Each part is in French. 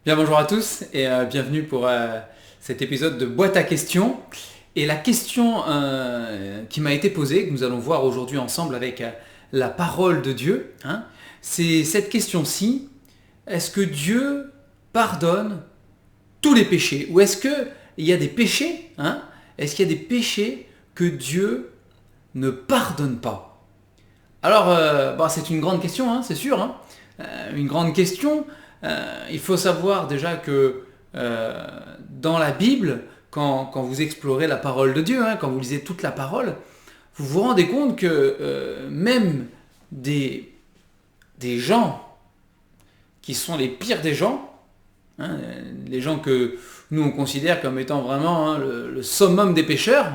Bien, bonjour à tous et bienvenue pour cet épisode de Boîte à questions. Et la question qui m'a été posée, que nous allons voir aujourd'hui ensemble avec la parole de Dieu, c'est cette question-ci. Est-ce que Dieu pardonne tous les péchés? Ou est-ce qu'il y a des péchés, est-ce qu'il y a des péchés que Dieu ne pardonne pas? Alors, c'est une grande question, c'est sûr. Une grande question. Il faut savoir déjà que dans la Bible, quand vous explorez la parole de Dieu, quand vous lisez toute la parole, vous vous rendez compte que même des gens qui sont les pires des gens, les gens que nous on considère comme étant vraiment le summum des pécheurs,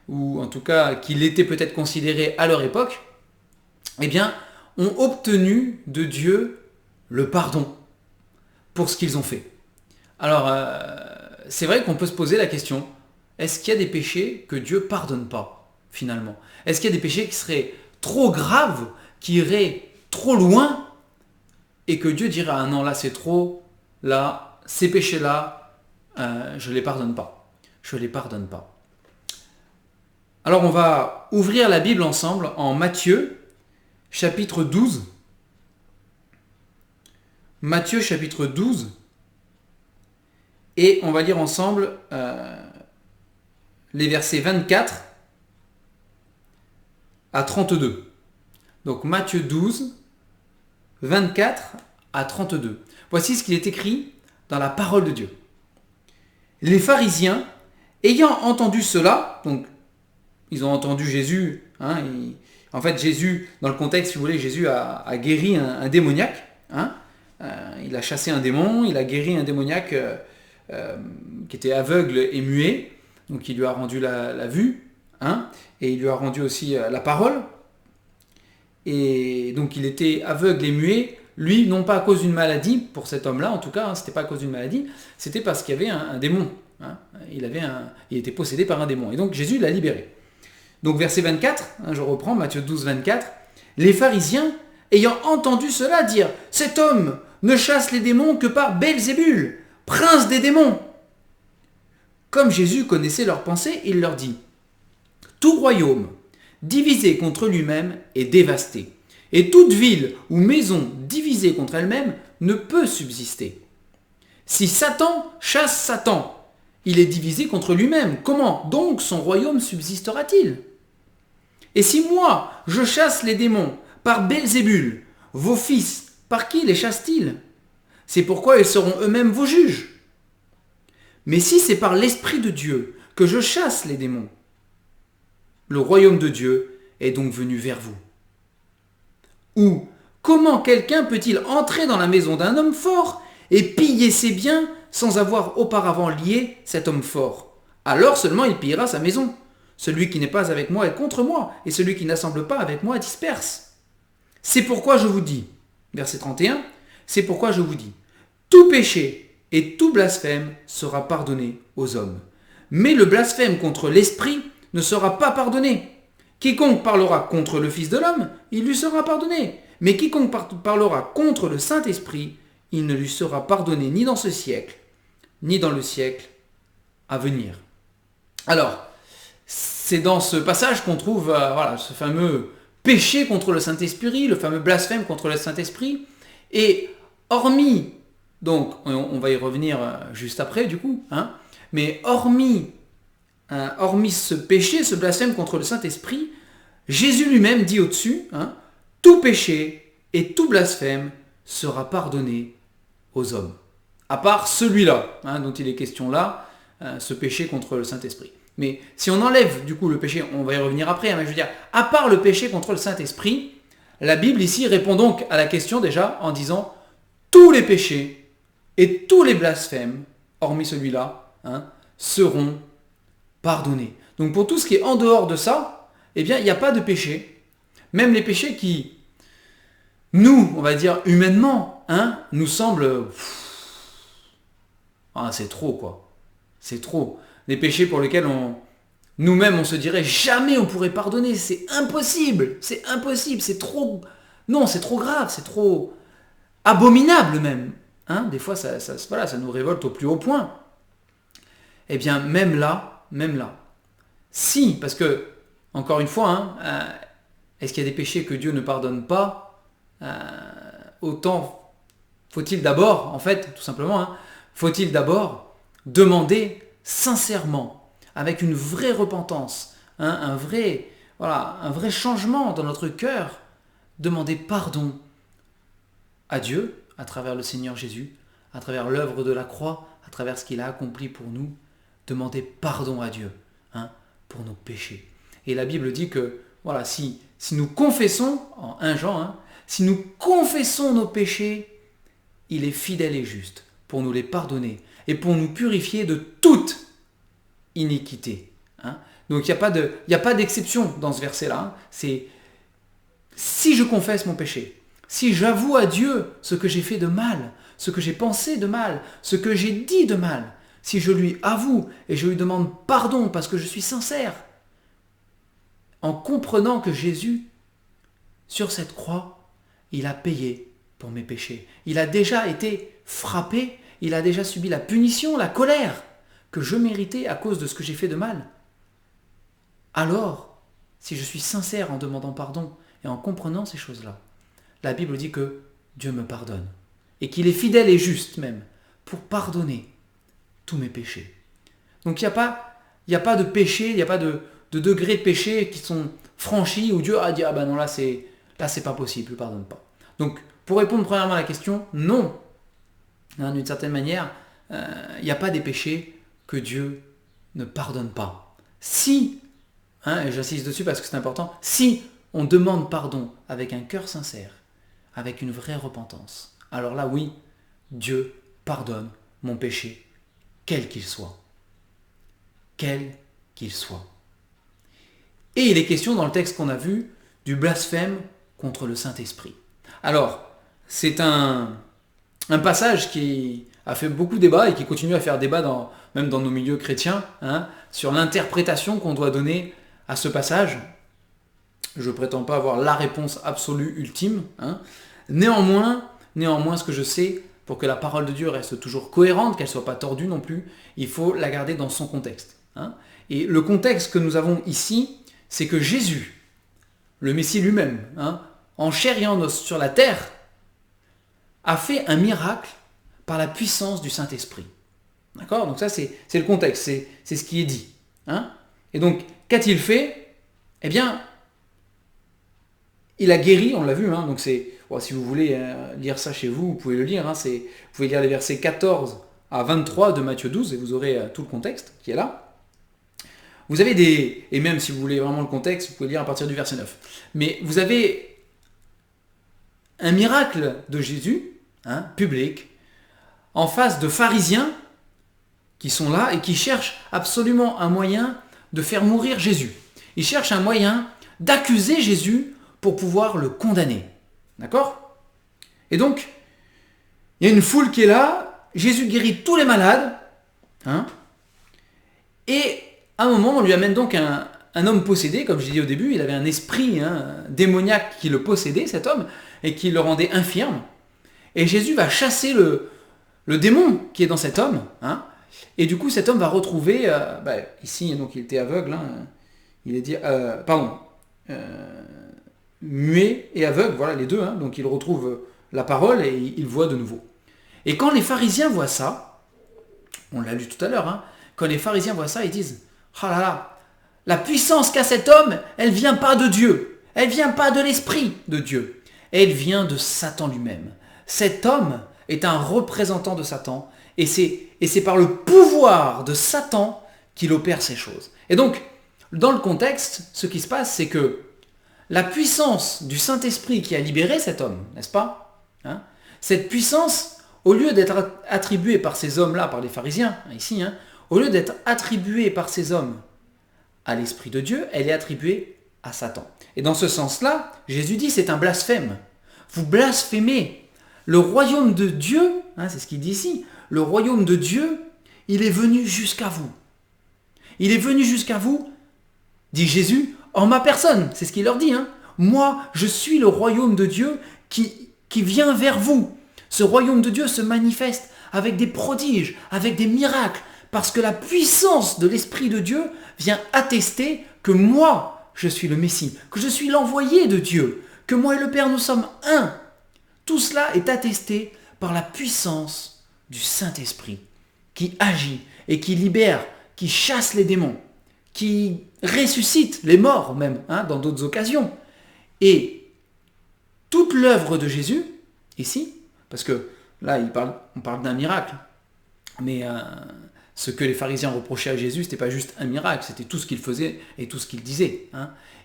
ou en tout cas qu'il était peut-être considéré à leur époque, eh bien, ont obtenu de Dieu le pardon pour ce qu'ils ont fait. Alors, c'est vrai qu'on peut se poser la question, est-ce qu'il y a des péchés que Dieu pardonne pas, finalement? Est-ce qu'il y a des péchés qui seraient trop graves, qui iraient trop loin, et que Dieu dirait, ah non, là c'est trop, là, ces péchés-là, je ne les pardonne pas. Je ne les pardonne pas. Alors, on va ouvrir la Bible ensemble en Matthieu, chapitre 12. Matthieu chapitre 12, et on va lire ensemble les versets 24 à 32. Donc Matthieu 12, 24 à 32. Voici ce qu'il est écrit dans la parole de Dieu. Les pharisiens, ayant entendu cela, donc ils ont entendu Jésus, en fait Jésus, dans le contexte si vous voulez, Jésus a guéri un démoniaque, il a chassé un démon, il a guéri un démoniaque qui était aveugle et muet, donc il lui a rendu la vue, et il lui a rendu aussi la parole. Et donc il était aveugle et muet, lui non pas à cause d'une maladie, pour cet homme-là en tout cas, c'était pas à cause d'une maladie, c'était parce qu'il y avait un démon. Il était possédé par un démon. Et donc Jésus l'a libéré. Donc verset 24, je reprends, Matthieu 12, 24. Les pharisiens, ayant entendu cela, dire « Cet homme ne chasse les démons que par Belzébul, prince des démons. » Comme Jésus connaissait leurs pensées, il leur dit « Tout royaume divisé contre lui-même est dévasté, et toute ville ou maison divisée contre elle-même ne peut subsister. Si Satan chasse Satan, il est divisé contre lui-même. Comment donc son royaume subsistera-t-il? Et si moi, je chasse les démons par Belzébul, vos fils, par qui les chassent-ils? C'est pourquoi ils seront eux-mêmes vos juges. Mais si c'est par l'Esprit de Dieu que je chasse les démons, le royaume de Dieu est donc venu vers vous. Ou comment quelqu'un peut-il entrer dans la maison d'un homme fort et piller ses biens sans avoir auparavant lié cet homme fort? Alors seulement il pillera sa maison. Celui qui n'est pas avec moi est contre moi, et celui qui n'assemble pas avec moi disperse. C'est pourquoi je vous dis, verset 31, c'est pourquoi je vous dis, tout péché et tout blasphème sera pardonné aux hommes. Mais le blasphème contre l'Esprit ne sera pas pardonné. Quiconque parlera contre le Fils de l'homme, il lui sera pardonné. Mais quiconque parlera contre le Saint-Esprit, il ne lui sera pardonné ni dans ce siècle, ni dans le siècle à venir. Alors, c'est dans ce passage qu'on trouve ce fameux péché contre le Saint-Esprit, le fameux blasphème contre le Saint-Esprit. Et hormis, donc on va y revenir juste après du coup, mais hormis ce péché, ce blasphème contre le Saint-Esprit, Jésus lui-même dit au-dessus, tout péché et tout blasphème sera pardonné aux hommes. À part celui-là, dont il est question là, ce péché contre le Saint-Esprit. Mais si on enlève du coup le péché, on va y revenir après, mais je veux dire, à part le péché contre le Saint-Esprit, la Bible ici répond donc à la question déjà en disant tous les péchés et tous les blasphèmes, hormis celui-là, seront pardonnés. Donc pour tout ce qui est en dehors de ça, eh bien il n'y a pas de péché. Même les péchés qui, nous, on va dire humainement, nous semblent... c'est trop quoi. C'est trop. Les péchés pour lesquels nous-mêmes on se dirait jamais on pourrait pardonner, c'est impossible, c'est trop, non c'est trop grave, c'est trop abominable même. des fois ça nous révolte au plus haut point. Eh bien, même là, si, parce que, encore une fois, est-ce qu'il y a des péchés que Dieu ne pardonne pas? Autant faut-il d'abord, en fait, tout simplement, faut-il d'abord demander sincèrement, avec une vraie repentance, un vrai changement dans notre cœur, demander pardon à Dieu, à travers le Seigneur Jésus, à travers l'œuvre de la croix, à travers ce qu'il a accompli pour nous, demander pardon à Dieu pour nos péchés. Et la Bible dit que si nous confessons, en 1 Jean, si nous confessons nos péchés, il est fidèle et juste pour nous les pardonner et pour nous purifier de toute iniquité. Donc il n'y a pas d'exception dans ce verset-là. C'est si je confesse mon péché, si j'avoue à Dieu ce que j'ai fait de mal, ce que j'ai pensé de mal, ce que j'ai dit de mal, si je lui avoue et je lui demande pardon parce que je suis sincère, en comprenant que Jésus, sur cette croix, il a payé pour mes péchés. Il a déjà été frappé, il a déjà subi la punition, la colère que je méritais à cause de ce que j'ai fait de mal. Alors, si je suis sincère en demandant pardon et en comprenant ces choses-là, la Bible dit que Dieu me pardonne et qu'il est fidèle et juste même pour pardonner tous mes péchés. Donc il n'y a pas de péché, il n'y a pas de degré de péché qui sont franchis où Dieu a dit non, là c'est pas possible, je ne pardonne pas. Donc pour répondre premièrement à la question, non. D'une certaine manière, il n'y a pas des péchés que Dieu ne pardonne pas. Si, et j'insiste dessus parce que c'est important, si on demande pardon avec un cœur sincère, avec une vraie repentance, alors là oui, Dieu pardonne mon péché, quel qu'il soit. Quel qu'il soit. Et il est question dans le texte qu'on a vu du blasphème contre le Saint-Esprit. Alors, c'est un passage qui a fait beaucoup débat et qui continue à faire débat même dans nos milieux chrétiens, sur l'interprétation qu'on doit donner à ce passage. Je ne prétends pas avoir la réponse absolue, ultime. Néanmoins, ce que je sais, pour que la parole de Dieu reste toujours cohérente, qu'elle ne soit pas tordue non plus, il faut la garder dans son contexte. Et le contexte que nous avons ici, c'est que Jésus, le Messie lui-même, en chair et en os sur la terre, a fait un miracle par la puissance du Saint-Esprit. D'accord ? Donc ça, c'est le contexte, c'est ce qui est dit. Et donc, qu'a-t-il fait ? Eh bien, il a guéri, on l'a vu, donc c'est, si vous voulez lire ça chez vous, vous pouvez le lire, vous pouvez lire les versets 14 à 23 de Matthieu 12 et vous aurez tout le contexte qui est là. Vous avez et même si vous voulez vraiment le contexte, vous pouvez lire à partir du verset 9. Mais vous avez un miracle de Jésus, public, en face de pharisiens qui sont là et qui cherchent absolument un moyen de faire mourir Jésus. Ils cherchent un moyen d'accuser Jésus pour pouvoir le condamner. D'accord ? Et donc, il y a une foule qui est là, Jésus guérit tous les malades, et à un moment, on lui amène donc un homme possédé, comme j'ai dit au début, il avait un esprit démoniaque qui le possédait, cet homme, et qui le rendait infirme. Et Jésus va chasser le démon qui est dans cet homme, et du coup, cet homme va retrouver, ici, donc il était aveugle, il est dit, muet et aveugle, voilà les deux, donc il retrouve la parole et il voit de nouveau. Et quand les pharisiens voient ça, on l'a lu tout à l'heure, quand les pharisiens voient ça, ils disent « Ah là là, la puissance qu'a cet homme, elle vient pas de Dieu, elle vient pas de l'esprit de Dieu, elle vient de Satan lui-même. Cet homme est un représentant de Satan et c'est par le pouvoir de Satan qu'il opère ces choses. » Et donc, dans le contexte, ce qui se passe, c'est que la puissance du Saint-Esprit qui a libéré cet homme, n'est-ce pas ? Cette puissance, au lieu d'être attribuée par ces hommes-là, par les pharisiens, ici, au lieu d'être attribuée par ces hommes à l'Esprit de Dieu, elle est attribuée à Satan. Et dans ce sens-là, Jésus dit c'est un blasphème. Vous blasphémez. Le royaume de Dieu, c'est ce qu'il dit ici, le royaume de Dieu, il est venu jusqu'à vous. Il est venu jusqu'à vous, dit Jésus, en ma personne, c'est ce qu'il leur dit. Moi, je suis le royaume de Dieu qui vient vers vous. Ce royaume de Dieu se manifeste avec des prodiges, avec des miracles, parce que la puissance de l'Esprit de Dieu vient attester que moi, je suis le Messie, que je suis l'envoyé de Dieu, que moi et le Père, nous sommes un. Tout cela est attesté par la puissance du Saint-Esprit qui agit et qui libère, qui chasse les démons, qui ressuscite les morts même, dans d'autres occasions. Et toute l'œuvre de Jésus, ici, parce que là on parle d'un miracle, mais ce que les pharisiens reprochaient à Jésus, ce n'était pas juste un miracle, c'était tout ce qu'il faisait et tout ce qu'il disait.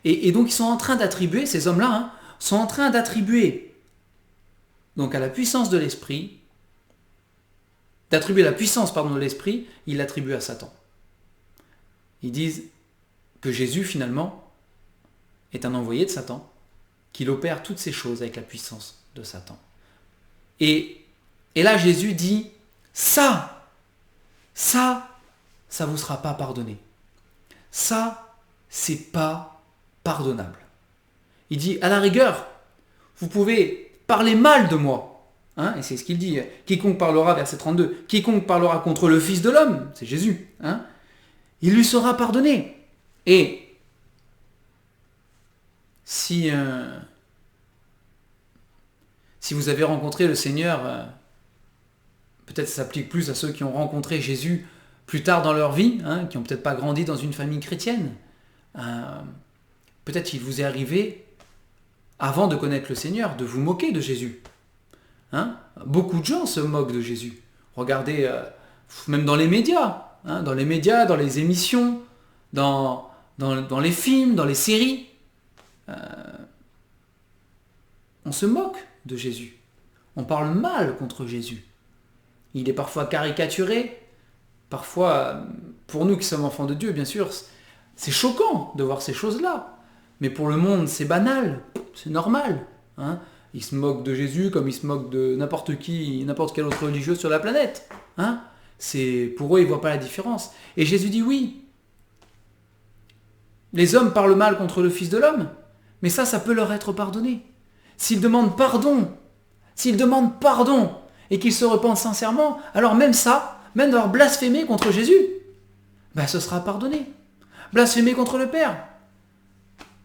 Et donc ils sont en train d'attribuer, ces hommes-là, sont en train d'attribuer donc à la puissance de l'Esprit, d'attribuer la puissance de l'Esprit, ils l'attribuent à Satan. Ils disent que Jésus, finalement, est un envoyé de Satan, qu'il opère toutes ces choses avec la puissance de Satan. Et là, Jésus dit, ça vous sera pas pardonné. Ça, c'est pas pardonnable. Il dit, à la rigueur, vous pouvez parler mal de moi. Et c'est ce qu'il dit. Quiconque parlera, verset 32, quiconque parlera contre le Fils de l'homme, c'est Jésus, il lui sera pardonné. Et si vous avez rencontré le Seigneur, peut-être ça s'applique plus à ceux qui ont rencontré Jésus plus tard dans leur vie, qui n'ont peut-être pas grandi dans une famille chrétienne. Peut-être qu'il vous est arrivé, avant de connaître le Seigneur, de vous moquer de Jésus. Beaucoup de gens se moquent de Jésus. Regardez, même dans les médias, dans les émissions, dans les films, dans les séries, on se moque de Jésus. On parle mal contre Jésus. Il est parfois caricaturé. Parfois, pour nous qui sommes enfants de Dieu, bien sûr, c'est choquant de voir ces choses-là. Mais pour le monde, c'est banal, c'est normal. Ils se moquent de Jésus comme ils se moquent de n'importe qui, n'importe quel autre religieux sur la planète. Pour eux, ils ne voient pas la différence. Et Jésus dit oui. Les hommes parlent mal contre le Fils de l'homme, mais ça peut leur être pardonné. S'ils demandent pardon, et qu'ils se repentent sincèrement, alors même d'avoir blasphémé contre Jésus, ce sera pardonné. Blasphémer contre le Père,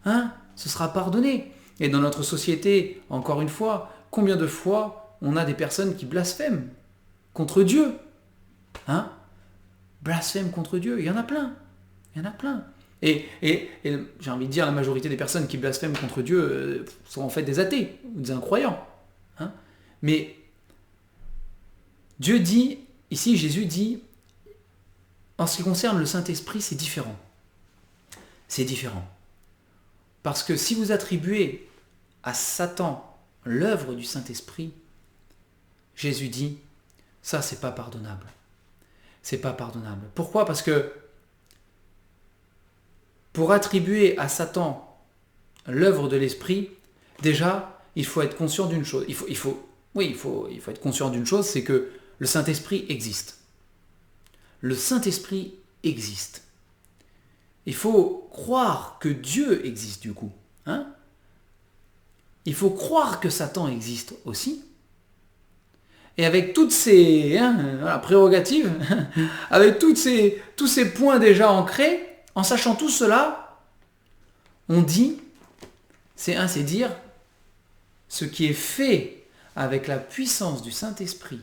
ce sera pardonné. Et dans notre société, encore une fois, combien de fois on a des personnes qui blasphèment contre Dieu, blasphèment contre Dieu, il y en a plein. Et j'ai envie de dire, la majorité des personnes qui blasphèment contre Dieu sont en fait des athées, ou des incroyants. Mais Dieu dit, ici Jésus dit, en ce qui concerne le Saint-Esprit, c'est différent. C'est différent. Parce que si vous attribuez à Satan l'œuvre du Saint-Esprit, Jésus dit, ça c'est pas pardonnable. C'est pas pardonnable. Pourquoi ? Parce que pour attribuer à Satan l'œuvre de l'Esprit, déjà, il faut être conscient d'une chose. Il faut être conscient d'une chose, c'est que le Saint-Esprit existe. Le Saint-Esprit existe. Il faut croire que Dieu existe du coup. Il faut croire que Satan existe aussi. Et avec toutes ces prérogatives, avec tous ces points déjà ancrés, en sachant tout cela, on dit, c'est dire, ce qui est fait avec la puissance du Saint-Esprit,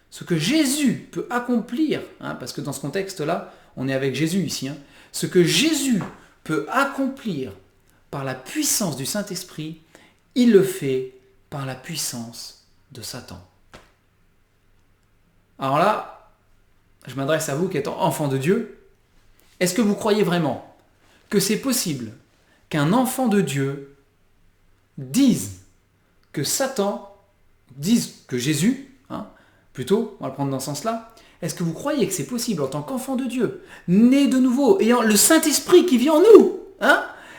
ce que Jésus peut accomplir, parce que dans ce contexte-là, on est avec Jésus ici, ce que Jésus peut accomplir par la puissance du Saint-Esprit, il le fait par la puissance de Satan. Alors là, je m'adresse à vous qui êtes enfants de Dieu. Est-ce que vous croyez vraiment que c'est possible qu'un enfant de Dieu dise que Jésus, plutôt, on va le prendre dans ce sens-là, est-ce que vous croyez que c'est possible en tant qu'enfant de Dieu, né de nouveau, ayant le Saint-Esprit qui vit en nous,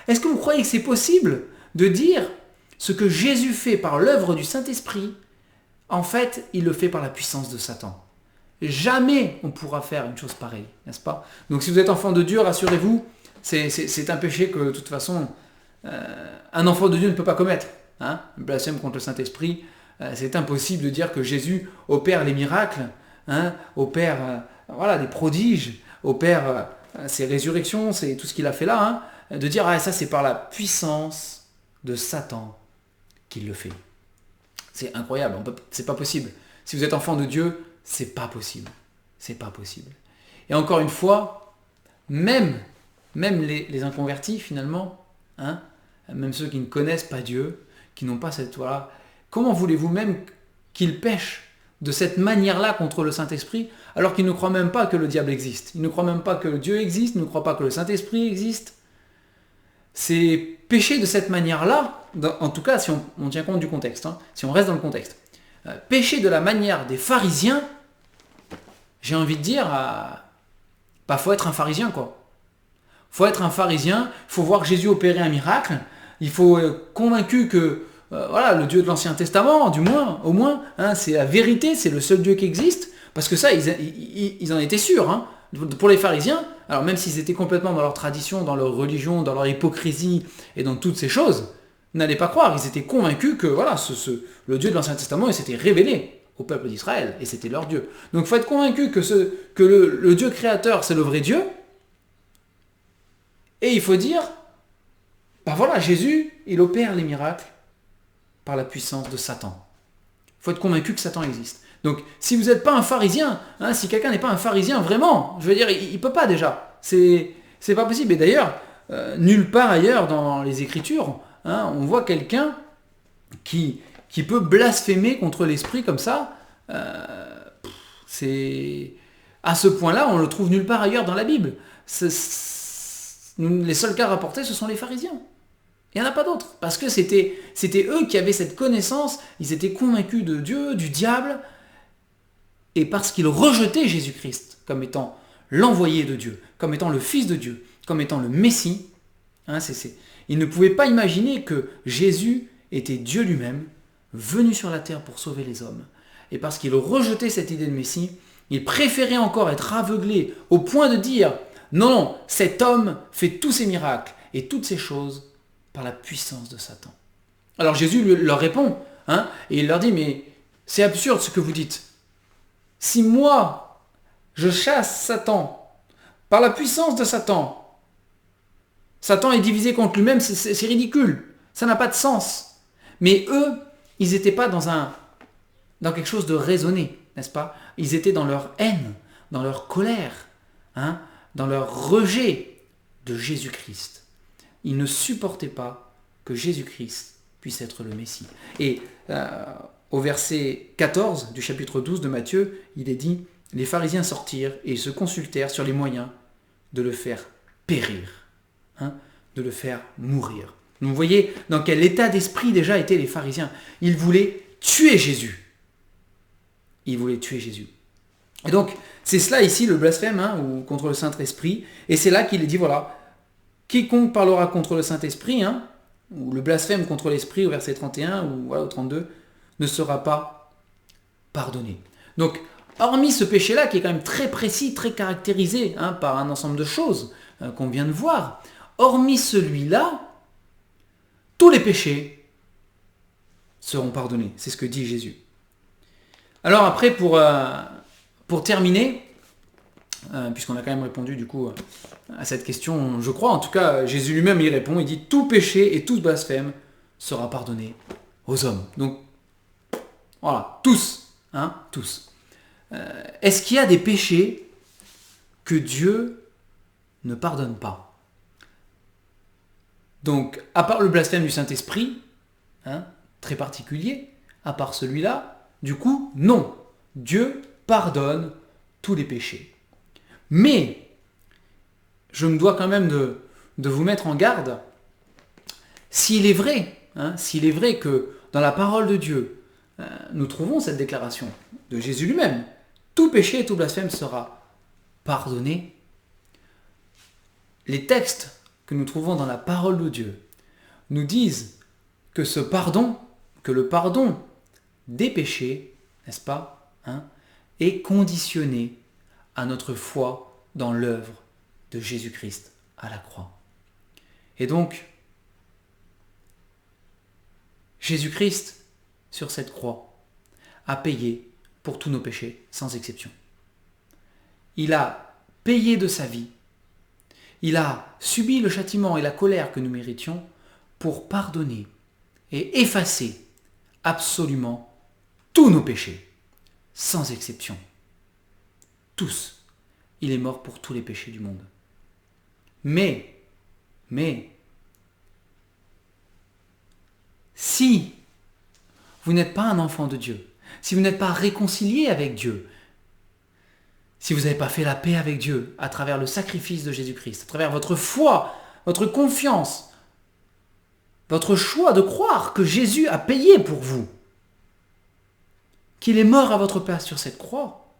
est-ce que vous croyez que c'est possible de dire ce que Jésus fait par l'œuvre du Saint-Esprit, en fait, il le fait par la puissance de Satan. Jamais on pourra faire une chose pareille, n'est-ce pas ? Donc si vous êtes enfant de Dieu, rassurez-vous, c'est un péché que de toute façon, un enfant de Dieu ne peut pas commettre. Le blasphème contre le Saint-Esprit, C'est impossible de dire que Jésus opère les miracles, hein, opère des prodiges, opère ses résurrections, c'est tout ce qu'il a fait là, hein, de dire ça c'est par la puissance de Satan qu'il le fait. C'est incroyable, c'est pas possible. Si vous êtes enfant de Dieu, c'est pas possible. C'est pas possible. Et encore une fois, même les inconvertis finalement, hein, même ceux qui ne connaissent pas Dieu, qui n'ont pas cette voilà, comment voulez-vous même qu'ils pêchent de cette manière-là contre le Saint-Esprit, alors qu'ils ne croient même pas que le diable existe. Ils ne croient même pas que Dieu existe, ils ne croient pas que le Saint-Esprit existe. C'est pécher de cette manière-là, en tout cas si on tient compte du contexte, hein, si on reste dans le contexte. Pécher de la manière des pharisiens, j'ai envie de dire, faut être un pharisien quoi. Faut être un pharisien, il faut voir Jésus opérer un miracle, il faut être convaincu que le Dieu de l'Ancien Testament, au moins, hein, c'est la vérité, c'est le seul Dieu qui existe, parce que ça, ils en étaient sûrs. Hein. Pour les pharisiens, alors même s'ils étaient complètement dans leur tradition, dans leur religion, dans leur hypocrisie et dans toutes ces choses, n'allez pas croire, ils étaient convaincus que le Dieu de l'Ancien Testament, il s'était révélé au peuple d'Israël, et c'était leur Dieu. Donc il faut être convaincu que le Dieu créateur, c'est le vrai Dieu, et il faut dire, Jésus, il opère les miracles par la puissance de Satan. Il faut être convaincu que Satan existe. Donc, si vous n'êtes pas un pharisien, hein, si quelqu'un n'est pas un pharisien vraiment, je veux dire, il ne peut pas déjà. C'est pas possible. Et d'ailleurs, nulle part ailleurs dans les Écritures, hein, on voit quelqu'un qui peut blasphémer contre l'esprit comme ça. C'est à ce point-là, on le trouve nulle part ailleurs dans la Bible. Les seuls cas rapportés, ce sont les pharisiens. Il n'y en a pas d'autres. Parce que c'était eux qui avaient cette connaissance, ils étaient convaincus de Dieu, du diable, et parce qu'ils rejetaient Jésus-Christ comme étant l'envoyé de Dieu, comme étant le Fils de Dieu, comme étant le Messie, hein, ils ne pouvaient pas imaginer que Jésus était Dieu lui-même, venu sur la terre pour sauver les hommes. Et parce qu'ils rejetaient cette idée de Messie, ils préféraient encore être aveuglés au point de dire « Non, cet homme fait tous ces miracles et toutes ces choses par la puissance de Satan. » Alors Jésus leur répond, hein, et il leur dit « Mais c'est absurde ce que vous dites. Si moi, je chasse Satan par la puissance de Satan, Satan est divisé contre lui-même, c'est ridicule, ça n'a pas de sens. » Mais eux, ils n'étaient pas dans quelque chose de raisonné, n'est-ce pas? Ils étaient dans leur haine, dans leur colère, hein, dans leur rejet de Jésus-Christ. Ils ne supportaient pas que Jésus-Christ puisse être le Messie. Et au verset 14 du chapitre 12 de Matthieu, il est dit « Les pharisiens sortirent et se consultèrent sur les moyens de le faire périr, hein, de le faire mourir. » Donc vous voyez dans quel état d'esprit déjà étaient les pharisiens. Ils voulaient tuer Jésus. Ils voulaient tuer Jésus. Et donc, c'est cela ici le blasphème, hein, ou contre le Saint-Esprit. Et c'est là qu'il est dit, voilà, quiconque parlera contre le Saint-Esprit, hein, ou le blasphème contre l'Esprit au verset 31 ou au 32, ne sera pas pardonné. Donc, hormis ce péché-là, qui est quand même très précis, très caractérisé, hein, par un ensemble de choses qu'on vient de voir, hormis celui-là, tous les péchés seront pardonnés. C'est ce que dit Jésus. Alors après, pour terminer, puisqu'on a quand même répondu du coup à cette question, je crois, en tout cas, Jésus lui-même y répond, il dit « Tout péché et tout blasphème sera pardonné aux hommes. » Donc, voilà, tous. Hein, tous. Est-ce qu'il y a des péchés que Dieu ne pardonne pas? Donc, à part le blasphème du Saint-Esprit, hein, très particulier, à part celui-là, du coup, non. Dieu pardonne tous les péchés. Mais, je me dois quand même de vous mettre en garde, s'il est vrai que dans la parole de Dieu, nous trouvons cette déclaration de Jésus lui-même, tout péché et tout blasphème sera pardonné. Les textes que nous trouvons dans la parole de Dieu nous disent que que le pardon des péchés, n'est-ce pas, hein, est conditionné à notre foi dans l'œuvre de Jésus-Christ à la croix. Et donc, Jésus-Christ, sur cette croix, a payé pour tous nos péchés, sans exception. Il a payé de sa vie. Il a subi le châtiment et la colère que nous méritions pour pardonner et effacer absolument tous nos péchés, sans exception. Tous. Il est mort pour tous les péchés du monde. Mais, si vous n'êtes pas un enfant de Dieu, si vous n'êtes pas réconcilié avec Dieu, si vous n'avez pas fait la paix avec Dieu à travers le sacrifice de Jésus-Christ, à travers votre foi, votre confiance, votre choix de croire que Jésus a payé pour vous, qu'il est mort à votre place sur cette croix,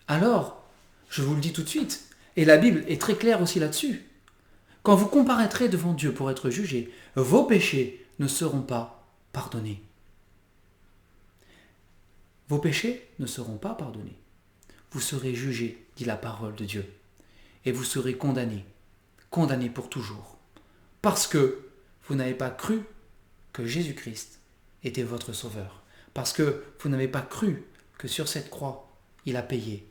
alors, je vous le dis tout de suite, et la Bible est très claire aussi là-dessus, quand vous comparaîtrez devant Dieu pour être jugé, vos péchés ne seront pas pardonnés. Vos péchés ne seront pas pardonnés. Vous serez jugé, dit la parole de Dieu, et vous serez condamné pour toujours, parce que vous n'avez pas cru que Jésus-Christ était votre sauveur, parce que vous n'avez pas cru que sur cette croix, il a payé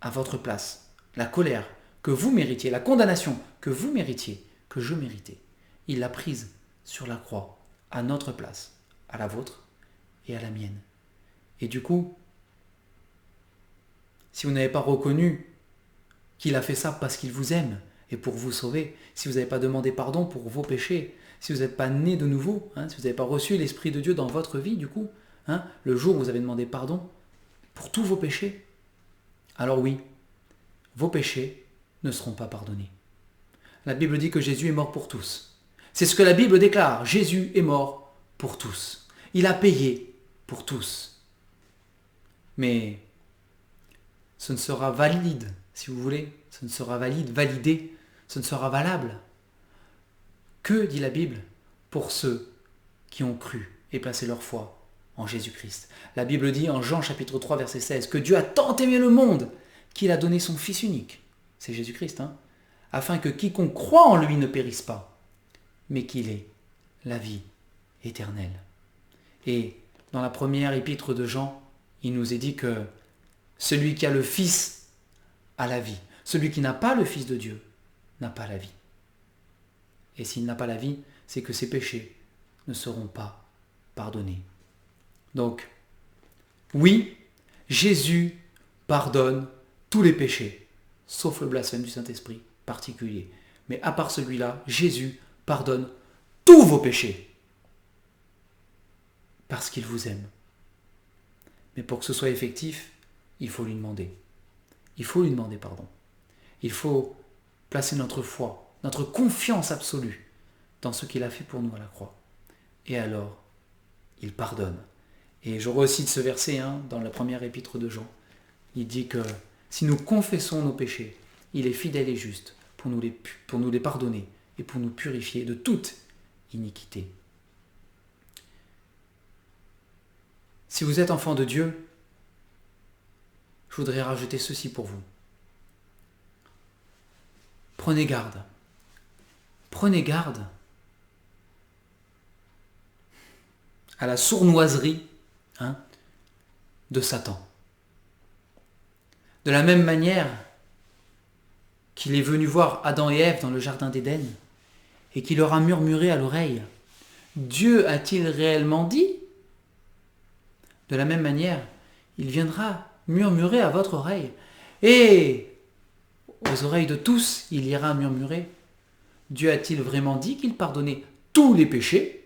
à votre place la colère que vous méritiez, la condamnation que vous méritiez, que je méritais. Il l'a prise sur la croix, à notre place, à la vôtre et à la mienne. Et du coup, si vous n'avez pas reconnu qu'il a fait ça parce qu'il vous aime et pour vous sauver, si vous n'avez pas demandé pardon pour vos péchés, si vous n'êtes pas né de nouveau, si vous n'avez pas reçu l'Esprit de Dieu dans votre vie, du coup, le jour où vous avez demandé pardon pour tous vos péchés, alors oui, vos péchés ne seront pas pardonnés. La Bible dit que Jésus est mort pour tous. C'est ce que la Bible déclare. Jésus est mort pour tous. Il a payé pour tous. Mais ce ne sera valide, si vous voulez, ce ne sera validé, ce ne sera valable que, dit la Bible, pour ceux qui ont cru et placé leur foi en Jésus-Christ. La Bible dit en Jean chapitre 3 verset 16 que Dieu a tant aimé le monde qu'il a donné son Fils unique, c'est Jésus-Christ, afin que quiconque croit en lui ne périsse pas, mais qu'il ait la vie éternelle. Et dans la première épître de Jean, il nous est dit que celui qui a le Fils a la vie. Celui qui n'a pas le Fils de Dieu n'a pas la vie. Et s'il n'a pas la vie, c'est que ses péchés ne seront pas pardonnés. Donc, oui, Jésus pardonne tous les péchés, sauf le blasphème du Saint-Esprit particulier. Mais à part celui-là, Jésus pardonne tous vos péchés, parce qu'il vous aime. Mais pour que ce soit effectif, il faut lui demander. Il faut lui demander pardon. Il faut placer notre foi, notre confiance absolue dans ce qu'il a fait pour nous à la croix. Et alors, il pardonne. Et je recite ce verset dans la première épître de Jean. Il dit que si nous confessons nos péchés, il est fidèle et juste pour nous les pardonner et pour nous purifier de toute iniquité. Si vous êtes enfant de Dieu, je voudrais rajouter ceci pour vous. Prenez garde. Prenez garde à la sournoiserie de Satan. De la même manière qu'il est venu voir Adam et Ève dans le jardin d'Éden et qu'il leur a murmuré à l'oreille « Dieu a-t-il réellement dit ?» De la même manière, il viendra murmurer à votre oreille et aux oreilles de tous, il ira murmurer « Dieu a-t-il vraiment dit qu'il pardonnait tous les péchés ?»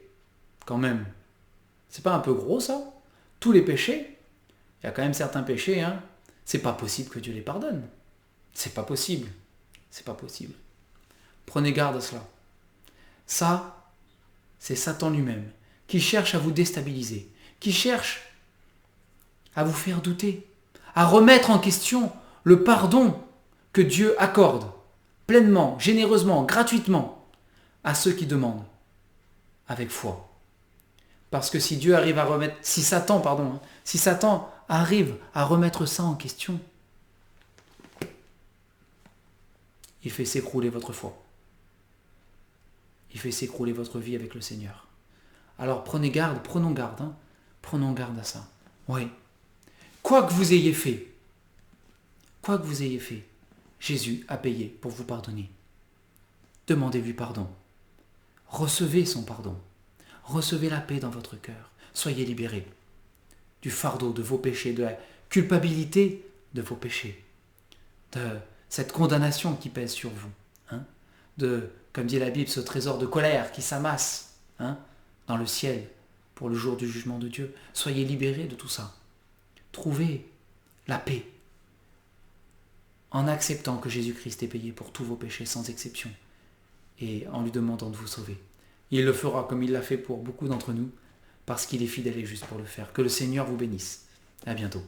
Quand même, c'est pas un peu gros ça? Tous les péchés? Il y a quand même certains péchés, c'est pas possible que Dieu les pardonne. C'est pas possible. C'est pas possible. Prenez garde à cela. Ça, c'est Satan lui-même qui cherche à vous déstabiliser, qui cherche à vous faire douter, à remettre en question le pardon que Dieu accorde pleinement, généreusement, gratuitement à ceux qui demandent avec foi. Parce que si Satan arrive à remettre ça en question, il fait s'écrouler votre foi. Il fait s'écrouler votre vie avec le Seigneur. Alors prenons garde à ça. Oui, Quoi que vous ayez fait, Jésus a payé pour vous pardonner. Demandez-lui pardon. Recevez son pardon. Recevez la paix dans votre cœur. Soyez libérés du fardeau de vos péchés, de la culpabilité de vos péchés, de cette condamnation qui pèse sur vous, hein, de, comme dit la Bible, ce trésor de colère qui s'amasse, hein, dans le ciel pour le jour du jugement de Dieu. Soyez libérés de tout ça. Trouvez la paix en acceptant que Jésus-Christ ait payé pour tous vos péchés sans exception et en lui demandant de vous sauver. Il le fera comme il l'a fait pour beaucoup d'entre nous, parce qu'il est fidèle et juste pour le faire. Que le Seigneur vous bénisse. À bientôt.